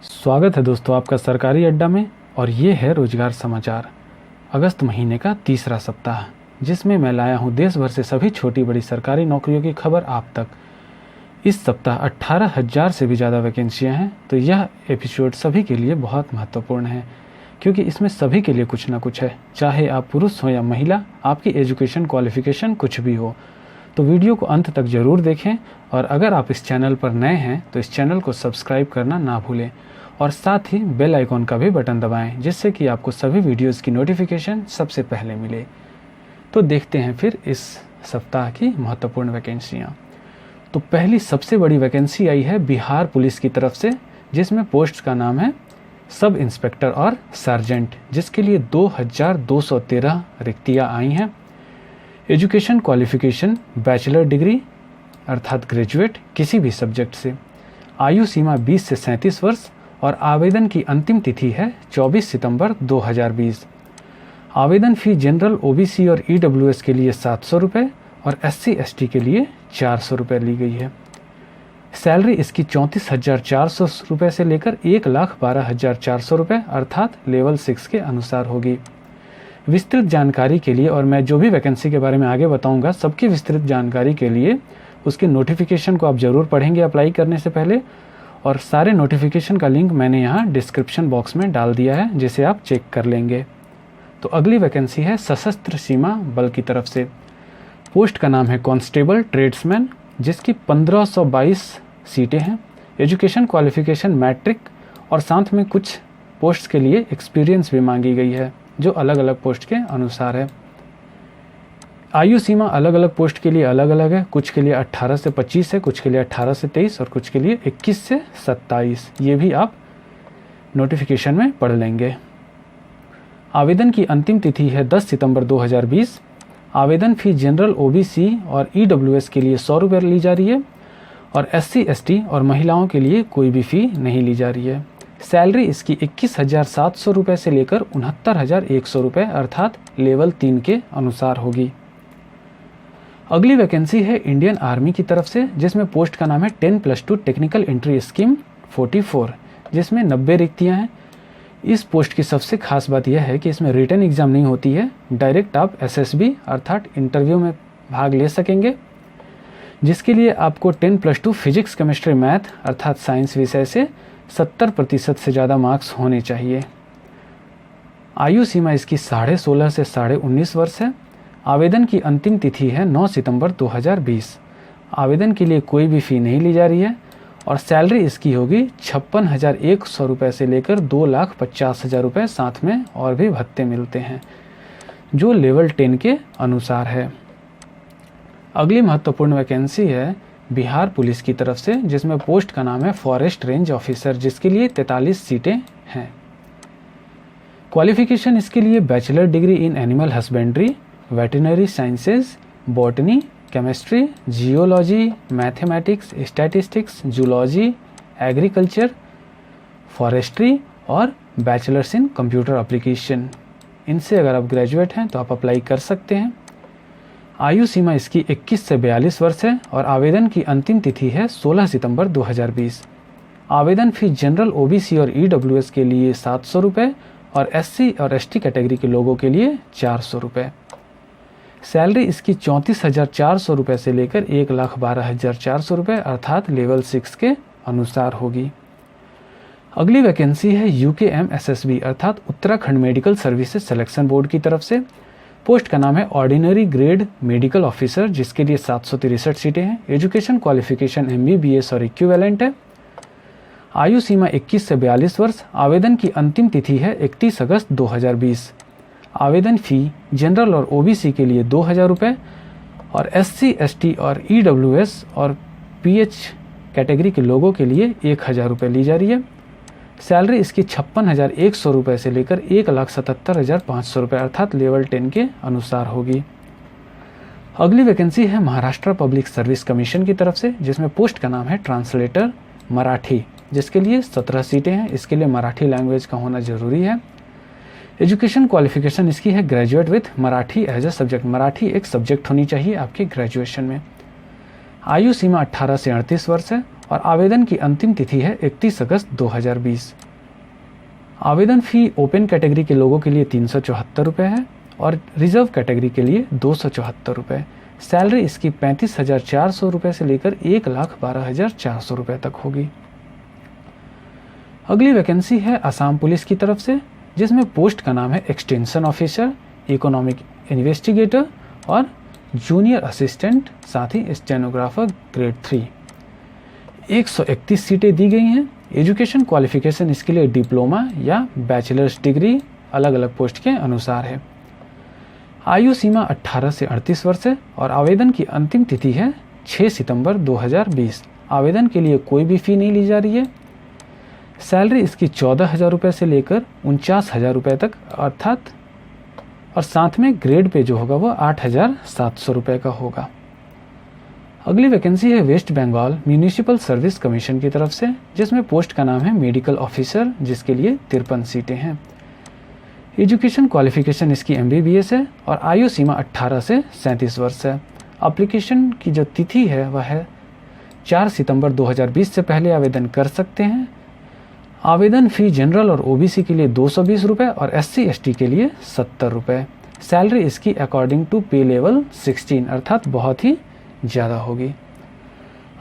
स्वागत है दोस्तों आपका सरकारी अड्डा में। और ये है रोजगार समाचार अगस्त महीने का तीसरा सप्ताह, जिसमें मैं लाया हूँ देश भर से सभी छोटी बड़ी सरकारी नौकरियों की खबर आप तक। इस सप्ताह 18,000 से भी ज़्यादा वैकेंसियाँ हैं, तो यह एपिसोड सभी के लिए बहुत महत्वपूर्ण है, क्योंकि इसमें सभी के लिए कुछ ना कुछ है। चाहे आप पुरुष हो या महिला, आपकी एजुकेशन क्वालिफिकेशन कुछ भी हो, तो वीडियो को अंत तक ज़रूर देखें। और अगर आप इस चैनल पर नए हैं तो इस चैनल को सब्सक्राइब करना ना भूलें और साथ ही बेल आइकॉन का भी बटन दबाएं, जिससे कि आपको सभी वीडियोस की नोटिफिकेशन सबसे पहले मिले। तो देखते हैं फिर इस सप्ताह की महत्वपूर्ण वैकेंसियाँ। तो पहली सबसे बड़ी वैकेंसी आई है बिहार पुलिस की तरफ से, जिसमें पोस्ट का नाम है सब इंस्पेक्टर और सार्जेंट, जिसके लिए 2,213 रिक्तियाँ आई हैं। एजुकेशन क्वालिफिकेशन बैचलर डिग्री अर्थात ग्रेजुएट किसी भी सब्जेक्ट से। आयु सीमा 20 से 37 वर्ष और आवेदन की अंतिम तिथि है 24 सितंबर 2020। आवेदन फ़ी जनरल ओबीसी और ईडब्ल्यूएस के लिए 700 रुपये और एससी एसटी के लिए 400 रुपये ली गई है। सैलरी इसकी 34,400 रुपये से लेकर 1,12,400 रुपये अर्थात लेवल 6 के अनुसार होगी। विस्तृत जानकारी के लिए, और मैं जो भी वैकेंसी के बारे में आगे बताऊंगा, सबकी विस्तृत जानकारी के लिए उसके नोटिफिकेशन को आप ज़रूर पढ़ेंगे अप्लाई करने से पहले। और सारे नोटिफिकेशन का लिंक मैंने यहाँ डिस्क्रिप्शन बॉक्स में डाल दिया है, जिसे आप चेक कर लेंगे। तो अगली वैकेंसी है सशस्त्र सीमा बल की तरफ से। पोस्ट का नाम है कांस्टेबल ट्रेड्समैन, जिसकी 1522 सीटें हैं। एजुकेशन क्वालिफिकेशन मैट्रिक और साथ में कुछ पोस्ट के लिए एक्सपीरियंस भी मांगी गई है, जो अलग अलग पोस्ट के अनुसार है। आयु सीमा अलग अलग पोस्ट के लिए अलग अलग है, कुछ के लिए 18 से 25 है, कुछ के लिए 18 से 23 और कुछ के लिए 21 से 27। ये भी आप नोटिफिकेशन में पढ़ लेंगे। आवेदन की अंतिम तिथि है 10 सितंबर 2020। आवेदन फ़ी जनरल ओबीसी और ईडब्ल्यूएस के लिए 100 रुपये ली जा रही है और एससी एसटी और महिलाओं के लिए कोई भी फ़ी नहीं ली जा रही है। सैलरी इसकी 21,700 रुपये से लेकर 69,100 रुपये अर्थात लेवल 3 के अनुसार होगी। अगली वैकेंसी है इंडियन आर्मी की तरफ से, जिसमें पोस्ट का नाम है 10+2 टेक्निकल एंट्री स्कीम 44, जिसमें 90 रिक्तियाँ हैं। इस पोस्ट की सबसे खास बात यह है कि इसमें रिटन एग्ज़ाम नहीं होती है, डायरेक्ट आप एसएसबी अर्थात इंटरव्यू में भाग ले सकेंगे, जिसके लिए आपको 10+2 फिजिक्स केमिस्ट्री मैथ अर्थात साइंस विषय से 70% से ज़्यादा मार्क्स होने चाहिए। आयु सीमा इसकी 16.5 से 19.5 वर्ष है। आवेदन की अंतिम तिथि है 9 सितंबर 2020। आवेदन के लिए कोई भी फ़ी नहीं ली जा रही है और सैलरी इसकी होगी 56,100 रुपये से लेकर 2,50,000 रुपये, साथ में और भी भत्ते मिलते हैं, जो लेवल 10 के अनुसार है। अगली महत्वपूर्ण वैकेंसी है बिहार पुलिस की तरफ से, जिसमें पोस्ट का नाम है फॉरेस्ट रेंज ऑफिसर, जिसके लिए 43 सीटें हैं। क्वालिफिकेशन इसके लिए bachelor degree in animal husbandry, veterinary sciences, botany, chemistry, geology, mathematics, statistics, zoology, agriculture, forestry और बैचलर्स इन कंप्यूटर एप्लीकेशन। इनसे अगर आप ग्रेजुएट हैं तो आप अप्लाई कर सकते हैं। आयु सीमा इसकी 21 से 42 वर्ष है और आवेदन की अंतिम तिथि है 16 सितंबर 2020। आवेदन फ़ी जनरल ओबीसी और ईडब्ल्यूएस के लिए 700 रुपये और एससी और एसटी कैटेगरी के लोगों के लिए 400 रुपये। सैलरी इसकी 34,400 रुपये से लेकर 1,12,400 रुपये अर्थात लेवल 6 के अनुसार होगी। अगली वैकेंसी है UKMSSB अर्थात Uttarakhand medical services selection board की तरफ से। पोस्ट का नाम है ऑर्डिनरी ग्रेड मेडिकल ऑफिसर, जिसके लिए 763 सीटें हैं। एजुकेशन क्वालिफिकेशन MBBS और इक्विवेलेंट है। आयु सीमा 21 से 42 वर्ष। आवेदन की अंतिम तिथि है 31 अगस्त 2020। आवेदन फ़ी जनरल और ओबीसी के लिए 2,000 रुपये और SC ST और EWS और PH कैटेगरी के लोगों के लिए 1,000 रुपये ली जा रही है। सैलरी इसकी 56,100 रुपये से लेकर 1,77,500 रुपये अर्थात लेवल 10 के अनुसार होगी। अगली वैकेंसी है महाराष्ट्र पब्लिक सर्विस कमीशन की तरफ से, जिसमें पोस्ट का नाम है ट्रांसलेटर मराठी, जिसके लिए 17 सीटें हैं। इसके लिए मराठी लैंग्वेज का होना ज़रूरी है। एजुकेशन क्वालिफिकेशन इसकी है graduate with Marathi as a subject. Marathi एक सब्जेक्ट होनी चाहिए आपके ग्रेजुएशन में। आयु सीमा 18 से 38 वर्ष है और आवेदन की अंतिम तिथि है 31 अगस्त 2020। आवेदन फ़ी ओपन कैटेगरी के लोगों के लिए 374 रुपये है और रिजर्व कैटेगरी के लिए 274 रुपये। सैलरी इसकी 35,400 रुपये से लेकर 1,12,400 रुपये तक होगी। अगली वैकेंसी है असम पुलिस की तरफ से, जिसमें पोस्ट का नाम है एक्सटेंशन ऑफिसर, इकोनॉमिक इन्वेस्टिगेटर और जूनियर असिस्टेंट, साथ ही स्टेनोग्राफर ग्रेड 3। 131 सीटें दी गई हैं। एजुकेशन क्वालिफिकेशन इसके लिए डिप्लोमा या बैचलर्स डिग्री अलग अलग पोस्ट के अनुसार है। आयु सीमा 18 से 38 वर्ष है और आवेदन की अंतिम तिथि है 6 सितंबर 2020। आवेदन के लिए कोई भी फ़ी नहीं ली जा रही है। सैलरी इसकी 14,000 रुपये से लेकर 49,000 रुपये तक अर्थात, और साथ में ग्रेड पे जो होगा वो 8,700 रुपये का होगा। अगली वैकेंसी है West Bengal municipal service commission की तरफ से, जिसमें पोस्ट का नाम है मेडिकल ऑफिसर, जिसके लिए 53 सीटें हैं। एजुकेशन क्वालिफिकेशन इसकी MBBS है और आयु सीमा 18 से 37 वर्ष है। एप्लीकेशन की जो तिथि है वह है 4 सितंबर 2020 से पहले आवेदन कर सकते हैं। आवेदन फ़ी जनरल और OBC के लिए 220 रुपये और SC/ST के लिए 70 रुपये। सैलरी इसकी अकॉर्डिंग टू पे लेवल 16 अर्थात बहुत ही ज़्यादा होगी।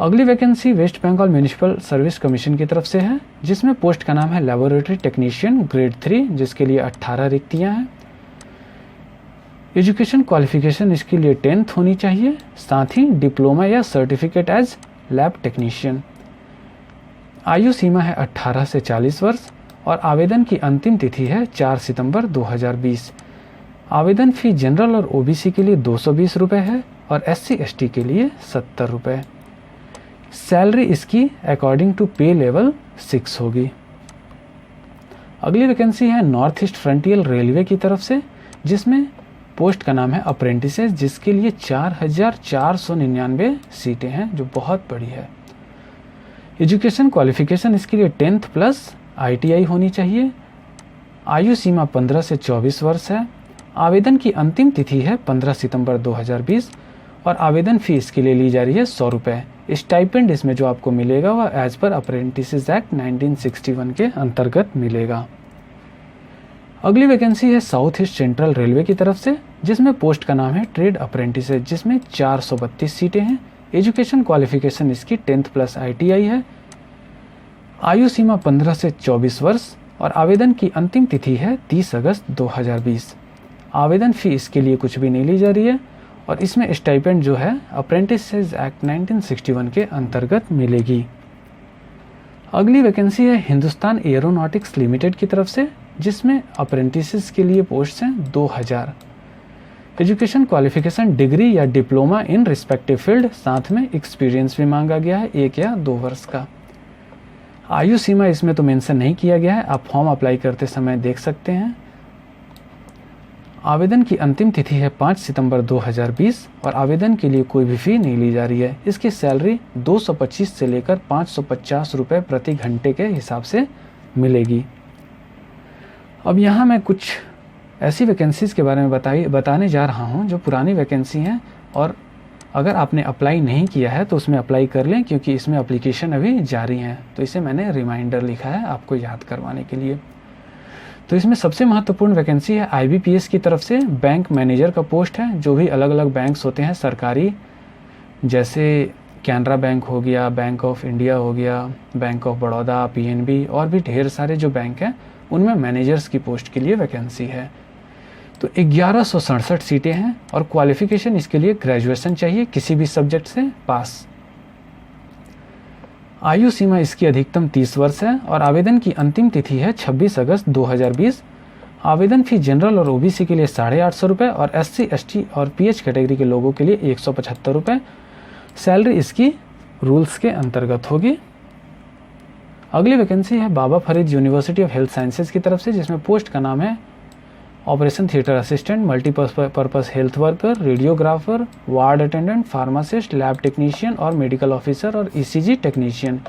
अगली vacancy West Bengal municipal service commission की तरफ से है, जिसमें पोस्ट का नाम है लेबोरेटरी टेक्नीशियन ग्रेड 3, जिसके लिए 18 रिक्तियाँ हैं। एजुकेशन क्वालिफिकेशन इसके लिए 10th होनी चाहिए, साथ ही डिप्लोमा या सर्टिफिकेट एज लैब टेक्नीशियन। आयु सीमा है 18 से 40 वर्ष और आवेदन की अंतिम तिथि है 4 सितंबर 2020। आवेदन फ़ी जनरल और OBC के लिए 220 रुपये है और SC/ST के लिए 70 रुपये। सैलरी इसकी अकॉर्डिंग टू पे लेवल 6 होगी। अगली वैकेंसी है नॉर्थ ईस्ट फ्रंटियर रेलवे की तरफ से, जिसमें पोस्ट का नाम है अप्रेंटिसेस, जिसके लिए 4,499 सीटें हैं, जो बहुत बड़ी है। एजुकेशन क्वालिफिकेशन इसके लिए 10th प्लस ITI होनी चाहिए। आयु सीमा 15 से 24 वर्ष है। आवेदन की अंतिम तिथि है 15 सितंबर 2020 और आवेदन फ़ी इसके लिए ली जा रही है 100 रुपये। स्टाइपेंड इसमें जो आपको मिलेगा वह एज पर अप्रेंटिसेस एक्ट 1961 के अंतर्गत मिलेगा। अगली वैकेंसी है साउथ ईस्ट सेंट्रल रेलवे की तरफ से, जिसमें पोस्ट का नाम है ट्रेड अप्रेंटिसेस, जिसमें 432 सीटें हैं। एजुकेशन क्वालिफिकेशन इसकी 10th प्लस ITI है। आयु सीमा 15 से 24 वर्ष और आवेदन की अंतिम तिथि है 30 अगस्त 2020। आवेदन फ़ी इसके लिए कुछ भी नहीं ली जा रही है और इसमें स्टाइपेंड जो है अप्रेंटिसेस एक्ट 1961 के अंतर्गत मिलेगी। अगली वैकेंसी है हिंदुस्तान एरोनॉटिक्स लिमिटेड की तरफ से, जिसमें अप्रेंटिसेस के लिए पोस्ट हैं 2000। एजुकेशन क्वालिफिकेशन डिग्री या डिप्लोमा इन रिस्पेक्टिव फील्ड, साथ में एक्सपीरियंस भी मांगा गया है 1 या 2 वर्ष का। आयु सीमा इसमें तो मेंशन नहीं किया गया है, आप फॉर्म अप्लाई करते समय देख सकते हैं। आवेदन की अंतिम तिथि है 5 सितंबर 2020 और आवेदन के लिए कोई भी फ़ी नहीं ली जा रही है। इसकी सैलरी 225 से लेकर 550 रुपये प्रति घंटे के हिसाब से मिलेगी। अब यहाँ मैं कुछ ऐसी वैकेंसीज़ के बारे में बताने जा रहा हूँ जो पुरानी वैकेंसी हैं, और अगर आपने अप्लाई नहीं किया है तो उसमें अप्लाई कर लें, क्योंकि इसमें एप्लीकेशन अभी जारी हैं। तो इसे मैंने रिमाइंडर लिखा है आपको याद करवाने के लिए। तो इसमें सबसे महत्वपूर्ण वैकेंसी है IBPS की तरफ से बैंक मैनेजर का पोस्ट है। जो भी अलग अलग बैंक्स होते हैं सरकारी, जैसे कैनरा बैंक हो गया, बैंक ऑफ इंडिया हो गया, बैंक ऑफ बड़ौदा, PNB और भी ढेर सारे जो बैंक हैं, उनमें मैनेजर्स की पोस्ट के लिए वैकेंसी है। तो 1167 सीटें हैं और क्वालिफिकेशन इसके लिए ग्रेजुएशन चाहिए, किसी भी सब्जेक्ट से पास। आयु सीमा इसकी अधिकतम 30 वर्ष है और आवेदन की अंतिम तिथि है 26 अगस्त 2020। आवेदन फ़ी जनरल और OBC के लिए 850 रुपये और SC, ST और PH कैटेगरी के लोगों के लिए 175 रुपये। सैलरी इसकी रूल्स के अंतर्गत होगी। अगली वैकेंसी है Baba Farid University of Health Sciences की तरफ से, जिसमें पोस्ट का नाम है operation theatre assistant, multipurpose health worker, radiographer, ward attendant, pharmacist, lab technician और मेडिकल ऑफिसर और ECG टेक्नीशियन,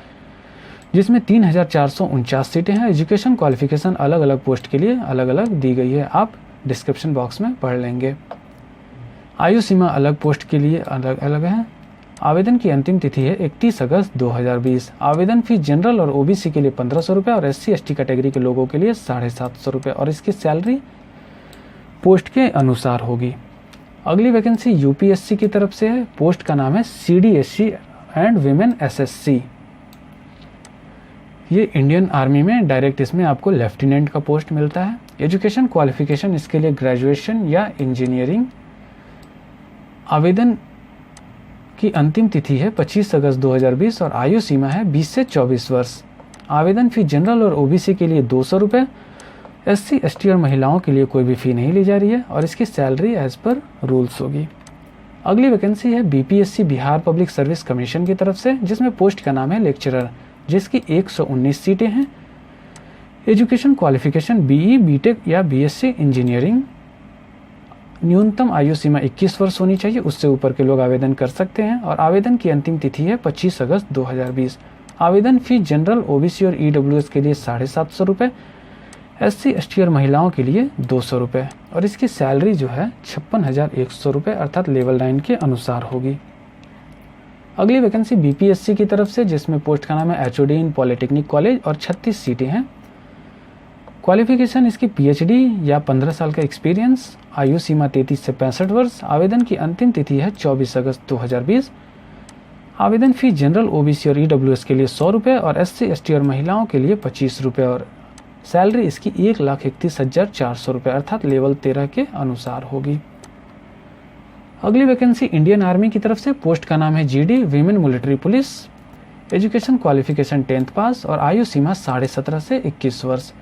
जिसमें 3,449 सीटें हैं। एजुकेशन क्वालिफिकेशन अलग अलग पोस्ट के लिए अलग अलग दी गई है, आप डिस्क्रिप्शन बॉक्स में पढ़ लेंगे। आयु सीमा अलग पोस्ट के लिए अलग अलग है। आवेदन की अंतिम तिथि है 31 अगस्त 2020। आवेदन फीस जनरल और ओबीसी के लिए 1500 रुपये और SC ST कैटेगरी के लोगों के लिए 750 रुपये और इसकी सैलरी पोस्ट के अनुसार होगी। अगली वैकेंसी यूपीएससी की तरफ से है। पोस्ट का नाम है CDSC एंड विमेन SSC। ये इंडियन आर्मी में डायरेक्ट इसमें आपको लेफ्टिनेंट का पोस्ट मिलता है। एजुकेशन क्वालिफिकेशन इसके लिए ग्रेजुएशन या इंजीनियरिंग। आवेदन की अंतिम तिथि है 25 अगस्त 2020 और आयु सीमा है 20 से 24 वर्ष। आवेदन फी जनरल और ओबीसी के लिए 200 रुपये, SC ST और महिलाओं के लिए कोई भी फ़ी नहीं ली जा रही है और इसकी सैलरी एज़ पर रूल्स होगी। अगली वैकेंसी है BPSC Bihar public service commission की तरफ से, जिसमें पोस्ट का नाम है लेक्चरर, जिसकी 119 सीटें हैं। एजुकेशन क्वालिफिकेशन BE BTech या BSc इंजीनियरिंग। न्यूनतम आयु सीमा 21 वर्ष होनी चाहिए, उससे ऊपर के लोग आवेदन कर सकते हैं और आवेदन की अंतिम तिथि है 25 अगस्त 2020। आवेदन फी जनरल OBC और EWS के लिए 750 रुपये, SC ST और महिलाओं के लिए 200 रुपये और इसकी सैलरी जो है 56,100 रुपये अर्थात लेवल 9 के अनुसार होगी। अगली वैकेंसी BPSC की तरफ से, जिसमें पोस्ट का नाम है HOD इन पॉलिटेक्निक कॉलेज और 36 सीटें हैं। क्वालिफिकेशन इसकी PhD या 15 साल का एक्सपीरियंस। आयु सीमा 33 से 65 वर्ष। आवेदन की अंतिम तिथि है 24 अगस्त 2020। आवेदन फी जनरल OBC और EWS के लिए 100 रुपये और SC ST और महिलाओं के लिए 25 रुपये और सैलरी इसकी 1,31,400 रुपये अर्थात लेवल 13 के अनुसार होगी। अगली वैकेंसी इंडियन आर्मी की तरफ से, पोस्ट का नाम है GD women military police. Education qualification 10th पास और आयु सीमा 17.5 से 21 वर्ष।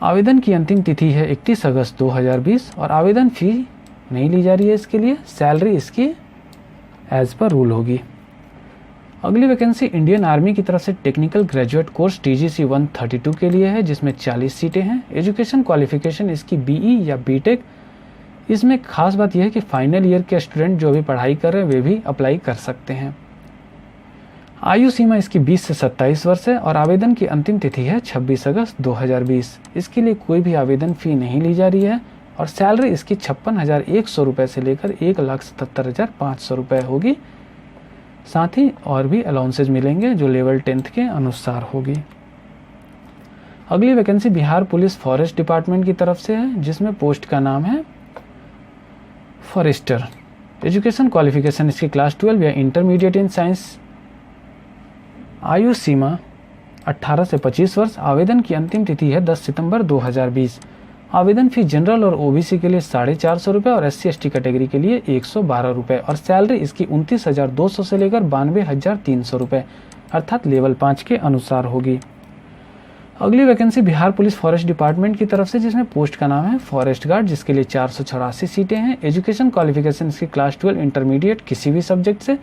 आवेदन की अंतिम तिथि है 31 अगस्त 2020 और आवेदन फ़ी नहीं ली जा रही है इसके लिए, सैलरी इसकी एज पर रूल होगी। अगली वैकेंसी इंडियन आर्मी की तरफ से टेक्निकल ग्रेजुएट कोर्स TGC 132 के लिए है, जिसमें 40 सीटें हैं। एजुकेशन क्वालिफिकेशन इसकी BE या BTech। इसमें खास बात यह है कि फाइनल ईयर के स्टूडेंट जो भी पढ़ाई कर रहे हैं वे भी अप्लाई कर सकते हैं। आयु सीमा इसकी 20 से 27 वर्ष है और आवेदन की अंतिम तिथि है 26 अगस्त 2020। इसके लिए कोई भी आवेदन फ़ी नहीं ली जा रही है और सैलरी इसकी 56,100 रुपये से लेकर 1,77,500 रुपये होगी। साथ ही और भी अलाउंसेज मिलेंगे जो लेवल 10th के अनुसार होगी। अगली vacancy Bihar police forest department की तरफ से है, जिसमें पोस्ट का नाम है फॉरेस्टर। एजुकेशन क्वालिफिकेशन इसकी क्लास 12 या इंटरमीडिएट इन साइंस। आयु सीमा 18 से 25 वर्ष। आवेदन की अंतिम तिथि है 10 सितंबर 2020। आवेदन फी जनरल और OBC के लिए 450 रुपये और SC ST कैटेगरी के लिए 112 रुपये और सैलरी इसकी 29,200 से लेकर 92,300 रुपये अर्थात लेवल 5 के अनुसार होगी। अगली vacancy Bihar police forest department की तरफ से, जिसमें पोस्ट का नाम है फॉरेस्ट गार्ड, जिसके लिए 484 सीटें हैं। एजुकेशन क्वालिफिकेशन इसकी क्लास 12 इंटरमीडिएट किसी भी सब्जेक्ट से।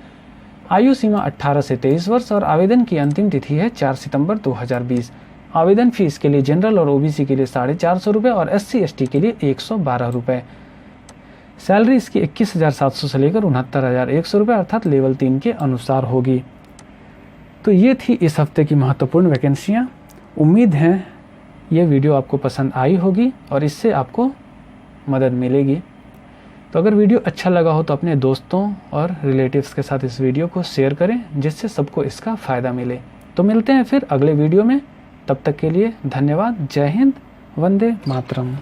आयु सीमा 18 से 23 वर्ष और आवेदन की अंतिम तिथि है 4 सितंबर 2020। आवेदन फीस के लिए जनरल और OBC के लिए 450 रुपये और SC ST के लिए 112 रुपये। सैलरी इसकी 21,700 से लेकर 69,100 रुपये अर्थात लेवल 3 के अनुसार होगी। तो ये थी इस हफ्ते की महत्वपूर्ण वैकेंसियाँ। उम्मीद है ये वीडियो आपको पसंद आई होगी और इससे आपको मदद मिलेगी। तो अगर वीडियो अच्छा लगा हो तो अपने दोस्तों और रिलेटिव्स के साथ इस वीडियो को शेयर करें, जिससे सबको इसका फ़ायदा मिले। तो मिलते हैं फिर अगले वीडियो में, तब तक के लिए धन्यवाद। जय हिंद, वंदे मातरम।